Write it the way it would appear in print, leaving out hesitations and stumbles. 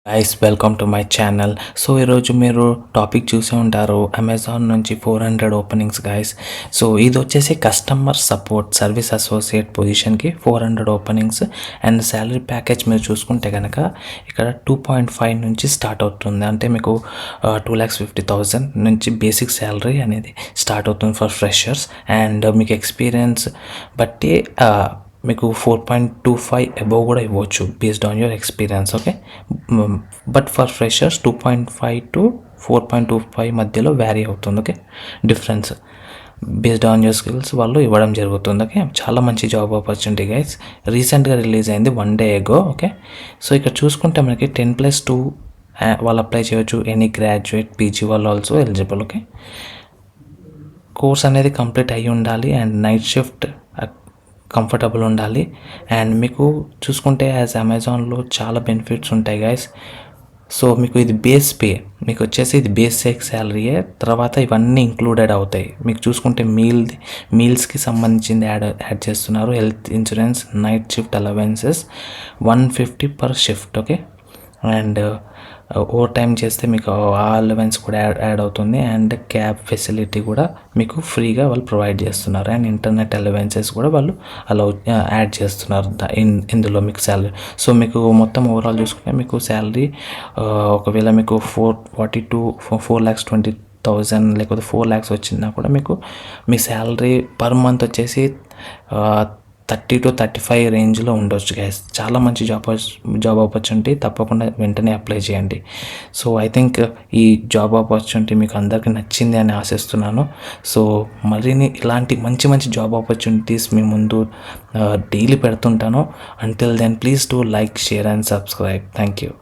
Guys welcome to my channel. So ఈరోజు మీరు topic చూసే ఉంటారు, అమెజాన్ నుంచి 400 ఓపెనింగ్స్ గైస్. సో ఇది వచ్చేసి కస్టమర్ సపోర్ట్ సర్వీస్ అసోసియేట్ పొజిషన్కి 400 ఓపెనింగ్స్ అండ్ శాలరీ ప్యాకేజ్ మీరు చూసుకుంటే కనుక ఇక్కడ 2.5 నుంచి స్టార్ట్ అవుతుంది. అంటే మీకు 2,50,000 నుంచి బేసిక్ శాలరీ అనేది స్టార్ట్ అవుతుంది ఫర్ ఫ్రెషర్స్. అండ్ మీకు ఎక్స్పీరియన్స్ బట్టి మీకు 4.25 అబోవ్ కూడా ఇవ్వచ్చు based on your experience. Okay, but for freshers 2.5 to 4.25 మధ్యలో వ్యారీ అవుతుంది. Okay, difference based on your skills వాళ్ళు ఇవ్వడం జరుగుతుంది. ఓకే, చాలా మంచి జాబ్ ఆపర్చునిటీ గైస్. రీసెంట్గా రిలీజ్ అయింది 1 day ago. ఓకే, సో ఇక్కడ చూసుకుంటే మనకి 10+2 వాళ్ళు అప్లై చేయవచ్చు. ఎనీ గ్రాడ్యుయేట్ పీజీ వాళ్ళు ఆల్సో ఎలిజిబుల్. ఓకే, కోర్స్ అనేది కంప్లీట్ అయ్యి ఉండాలి అండ్ నైట్ షిఫ్ట్ కంఫర్టబుల్ ఉండాలి. అండ్ మీకు చూసుకుంటే యాజ్ అమెజాన్లో చాలా బెనిఫిట్స్ ఉంటాయి గైస్. సో మీకు ఇది బేస్ పే, మీకు వచ్చేసి ఇది బేసిక్ శాలరీయే, తర్వాత ఇవన్నీ ఇంక్లూడెడ్ అవుతాయి. మీకు చూసుకుంటే మీల్స్కి సంబంధించింది యాడ్ చేస్తున్నారు. Health insurance, night shift allowances 150 per shift. Okay, and over time చేస్తే మీకు ఆ అలవెన్స్ కూడా యాడ్ అవుతుంది. అండ్ క్యాబ్ ఫెసిలిటీ కూడా మీకు ఫ్రీగా వాళ్ళు ప్రొవైడ్ చేస్తున్నారు. అండ్ ఇంటర్నెట్ అలవెన్సెస్ కూడా వాళ్ళు యాడ్ చేస్తున్నారు ఇందులో మీకు శాలరీ. సో మీకు మొత్తం ఓవరాల్ చూసుకుంటే మీకు శాలరీ ఒకవేళ మీకు 4,20,000 లేకపోతే 4 lakhs వచ్చినా కూడా మీకు మీ శాలరీ పర్ మంత్ వచ్చేసి 30 to 35 రేంజ్లో ఉండొచ్చు గైస్. చాలా మంచి జాబ్ ఆపర్చునిటీ. తప్పకుండా వెంటనే అప్లై చేయండి. సో ఐ థింక్ ఈ జాబ్ ఆపర్చునిటీ మీకు అందరికీ నచ్చింది అని ఆశిస్తున్నాను. సో మరిన్ని ఇలాంటి మంచి జాబ్ ఆపర్చునిటీస్ మీ ముందు డైలీ పెడుతుంటాను. Until then please do like, share and subscribe. Thank you.